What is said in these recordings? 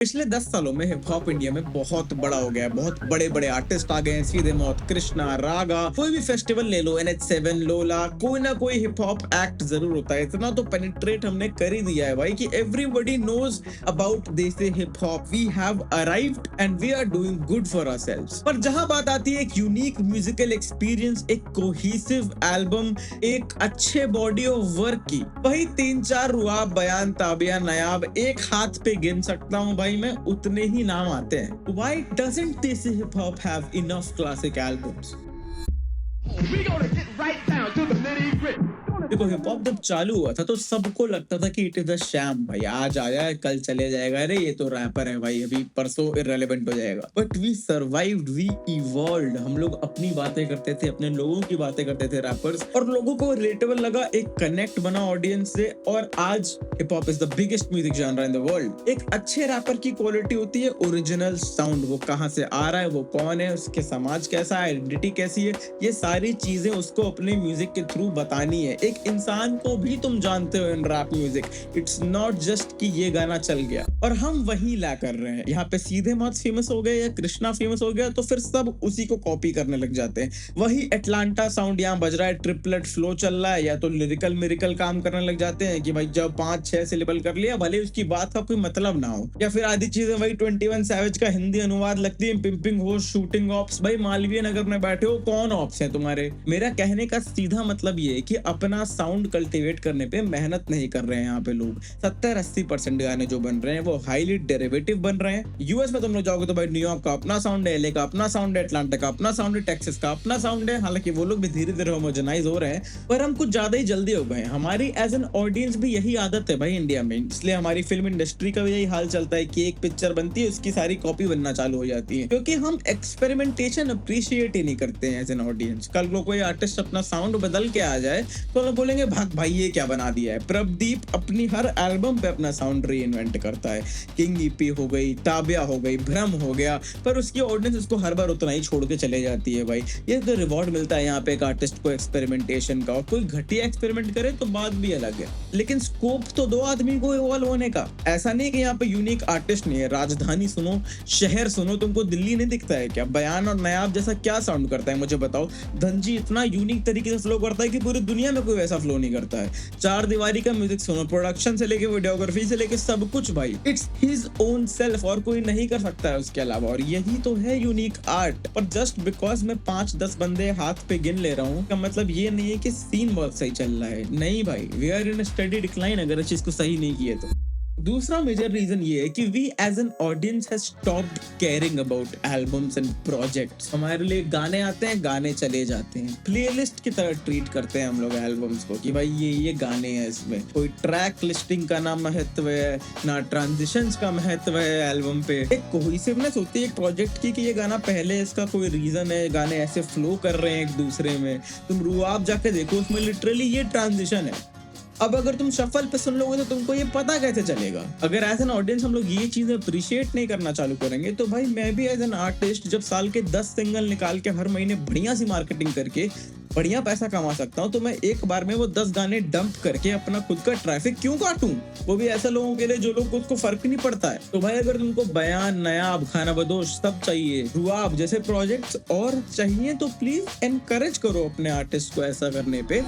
पिछले 10 सालों में हिप हॉप इंडिया में बहुत बड़ा हो गया है। बहुत बड़े बड़े आर्टिस्ट आ गए हैं। सीधे मौत, कृष्णा, रागा, कोई भी फेस्टिवल ले लो, NH7, लोला, कोई ना कोई हिप हॉप एक्ट जरूर होता है। इतना तो पेनिट्रेट हमने कर ही दिया है भाई कि everybody knows about desi hip hop. We have arrived and we are doing good for ourselves. पर जहां बात आती है एक यूनिक म्यूजिकल एक्सपीरियंस, एक कोहेसिव एल्बम, एक अच्छे बॉडी ऑफ वर्क की, वही 3-4 रुआब, बयान, ताबिया, नायाब एक हाथ पे गिन सकता हूं भाई में, उतने ही नाम आते हैं। Why doesn't this hip hop have enough classic albums? We gonna get right down to the nitty-gritty. देखो हिप हॉप जब चालू हुआ था तो सबको लगता था कि इट इज अ शैम भाई, आज आया है कल चले जाएगा, अरे ये तो रैपर है भाई, अभी परसों इररेलेवेंट हो जाएगा। But we survived, we evolved. हम लोग अपनी बातें करते थे, अपने लोगों की बातें करते थे रैपर्स, और लोगों को रिलेटेबल लगा, एक कनेक्ट बना ऑडियंस से, और आज hip hop is the biggest music genre in the world. एक अच्छे रैपर की क्वालिटी होती है ओरिजिनल साउंड, वो कहाँ से आ रहा है, वो कौन है, उसके समाज कैसा है, आइडेंटिटी कैसी है, ये सारी चीजें उसको अपने म्यूजिक के थ्रू बतानी है। एक इंसान को भी तुम जानते हो in rap music, it's not just कि ये गाना चल गया। और हम वही ला कर रहे हैं। यहाँ पे सीधे मौत फेमस हो गए या कृष्णा फेमस हो गया तो फिर सब उसी को कॉपी करने लग जाते हैं। वही एटलांटा साउंड यहाँ बज रहा है, ट्रिपलेट फ्लो चल रहा है, या तो लिरिकल मिरिकल काम करने लग जाते हैं कि भाई जब 5-6 सिलेबल कर लिया, भले उसकी बात का कोई मतलब ना हो, या फिर आधी चीजें वही 21 सैवेज का हिंदी अनुवाद लगती है, पिंपिंग हो, शूटिंग ऑप्स। भाई मालवीय नगर में बैठे हो, कौन ऑप्स है तुम्हारे? मेरा कहने का सीधा मतलब ये है कि अपना साउंड कल्टीवेट करने पे मेहनत नहीं कर रहे हैं यहाँ पे लोग। 70-80% गाने जो बन रहे हैं वो हाईली डेरिवेटिव बन रहे हैं। यूएस में तुम लोग जाओगे तो भाई न्यूयॉर्क का अपना साउंड है, LA का अपना साउंड है, अटलांटा का अपना साउंड है, टेक्सास का अपना साउंड है। हालांकि वो लोग भी धीरे धीरे होमोजेनाइज हो रहे हैं, पर हम कुछ ज्यादा ही जल्दी हो गए। हमारी एज एन ऑडियंस भी यही आदत है भाई इंडिया में, इसलिए हमारी फिल्म इंडस्ट्री का भी यही हाल चलता है कि एक पिक्चर बनती है, उसकी सारी कॉपी बनना चालू हो जाती है, क्योंकि हम एक्सपेरिमेंटेशन अप्रिशिएट ही नहीं करते हैं एज एन ऑडियंस। कल को कोई आर्टिस्ट अपना साउंड बदल के आ जाए तो लोग बोलेंगे भाग भाई ये क्या बना दिया है। प्रभदीप अपनी हर एल्बम पे अपना साउंड री इन्वेंट करता है। किंग ईपी हो गई, ताबिया हो गई, भ्रम हो गया, पर उसकी ऑडियंस उसको हर बार उतना ही छोड़ के चले जाती है। भाई ये तो रिवॉर्ड मिलता है यहाँ पे एक आर्टिस्ट को एक्सपेरिमेंटेशन का, और कोई घटिया एक्सपेरिमेंट करे तो बात भी अलग है, लेकिन स्कोप तो दो आदमी को इवॉल्व होने का। ऐसा नहीं कि यहाँ पे यूनिक आर्टिस्ट नहीं है। राजधानी सुनो, शहर सुनो, तुमको दिल्ली नहीं दिखता है क्या? बयान और नायाब जैसा क्या साउंड करता है मुझे बताओ। धनजी इतना यूनिक तरीके से फ्लो करता है कि पूरी दुनिया में कोई वैसा फ्लो नहीं करता है। चार दीवारी का म्यूजिक सुनो, प्रोडक्शन से लेके वीडियोग्राफी से लेके सब कुछ भाई इट्स हिज ओन सेल्फ, और कोई नहीं कर सकता है उसके अलावा। और यही तो है यूनिक आर्ट। पर जस्ट बिकॉज मैं 5-10 बंदे हाथ पे गिन ले रहा हूँ का मतलब ये नहीं है कि सीन बहुत सही चल रहा है। नहीं भाई, we are in study decline अगर इस चीज को सही नहीं किए तो। दूसरा मेजर रीजन ये है कि we as an audience has stopped caring about albums and projects. हमारे लिए गाने आते हैं, गाने चले जाते हैं, प्लेलिस्ट की तरह ट्रीट करते हैं हम लोग एल्बम्स को कि भाई ये गाने हैं, इसमें कोई ट्रैक लिस्टिंग का ना महत्व है, ना ट्रांजिशंस का महत्व है एल्बम पे। एक कोहेसिवनेस होती है एक प्रोजेक्ट की कि ये गाना पहले इसका कोई रीजन है, गाने ऐसे फ्लो कर रहे हैं एक दूसरे में। तुम रुआब जाके देखो, उसमें लिटरली ये ट्रांजिशन है। अब अगर तुम शफल पे सुन लोगे तो तुमको ये पता कैसे चलेगा? अगर एज एन ऑडियंस हम लोग ये चीजें अप्रिशिएट नहीं करना चालू करेंगे तो भाई मैं भी एज एन आर्टिस्ट जब साल के 10 सिंगल निकाल के हर महीने बढ़िया सी मार्केटिंग करके बढ़िया पैसा कमा सकता हूँ, तो मैं एक बार में वो 10 गाने डंप करके अपना खुद का ट्रैफिक क्यों काटूं? वो भी ऐसे लोगों के लिए जो लोग उसको फर्क नहीं पड़ता है। तो भाई अगर तुमको बयान, नायाब, खाना बदोश सब चाहिए, रुआब जैसे प्रोजेक्ट्स और चाहिए, तो प्लीज एनकरेज करो अपने आर्टिस्ट को ऐसा करने पे।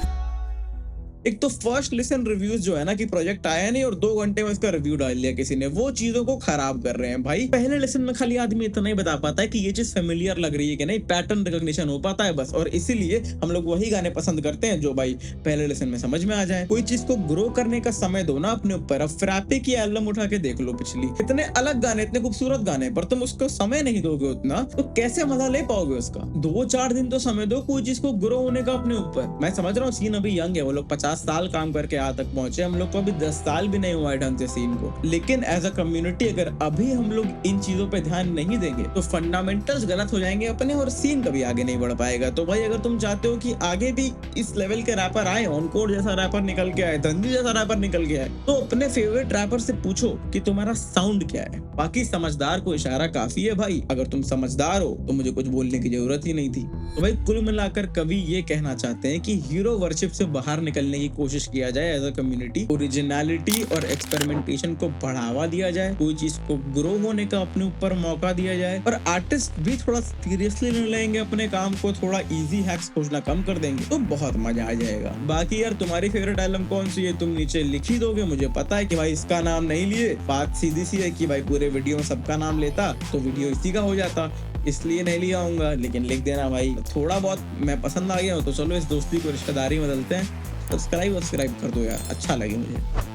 एक तो फर्स्ट लिसन रिव्यूज जो है ना कि प्रोजेक्ट आया नहीं और 2 घंटे में उसका रिव्यू डाल दिया किसी ने, वो चीजों को खराब कर रहे हैं भाई। पहले लिसन में खाली आदमी इतना ही बता पाता है कि ये चीज फेमिलियर लग रही है कि नहीं, पैटर्न रिकॉग्निशन हो पाता है बस, और इसीलिए हम लोग वही गाने पसंद करते हैं जो भाई पहले लिसन में समझ में आ जाए। कोई चीज को ग्रो करने का समय दो ना अपने ऊपर। अब फ्रैपे की एल्बम उठा के देख लो, पिछली इतने अलग गाने, इतने खूबसूरत गाने, पर तुम उसको समय नहीं दोगे उतना तो कैसे मजा ले पाओगे उसका? 2-4 दिन तो समय दो कोई चीज को ग्रो होने का अपने ऊपर। मैं समझ रहा हूँ सीन अभी यंग है, वो लोग 50 साल काम करके यहाँ तक पहुंचे, हम लोग को अभी 10 साल भी नहीं हुआ है ढंग से सीन को। लेकिन एज अ कम्युनिटी अगर अभी हम लोग इन चीजों पे ध्यान नहीं देंगे तो फंडामेंटल्स गलत हो जाएंगे अपने, और सीन कभी आगे नहीं बढ़ पाएगा। तो भाई अगर तुम चाहते हो कि आगे भी इस लेवल के रैपर आए, ऑनकोड जैसा रैपर निकल के आए, धंधी जैसा रैपर निकल के आए, तो अपने फेवरेट रैपर से पूछो कि तुम्हारा साउंड क्या है। बाकी समझदार को इशारा काफी है भाई, अगर तुम समझदार हो तो मुझे कुछ बोलने की जरूरत ही नहीं थी। तो भाई कुल मिलाकर कवि ये कहना चाहते हैं कि हीरो वर्शिप से बाहर निकलने की कोशिश किया जाए एज अ कम्युनिटी। ओरिजिनलिटी और एक्सपेरिमेंटेशन को बढ़ावा दिया जाए, कोई चीज को ग्रो होने का अपने ऊपर मौका दिया जाए, और आर्टिस्ट भी थोड़ा सीरियसली ले लेंगे अपने काम को, थोड़ा इजी हैक्स खोजना कम कर देंगे तो बहुत मजा आ जाएगा। बाकी यार तुम्हारी फेवरेट एल्बम कौन सी है तुम नीचे लिख ही दोगे, मुझे पता है कि भाई इसका नाम नहीं लिए। बात सीधी सी है कि भाई पूरे वीडियो में सबका नाम लेता तो वीडियो इसी का हो जाता, इसलिए नहीं लिया आऊंगा। लेकिन लिख देना भाई, थोड़ा बहुत मैं पसंद आ गया हूँ तो चलो इस दोस्ती को रिश्तेदारी में बदलते हैं। सब्सक्राइब कर दो यार, अच्छा लगे मुझे।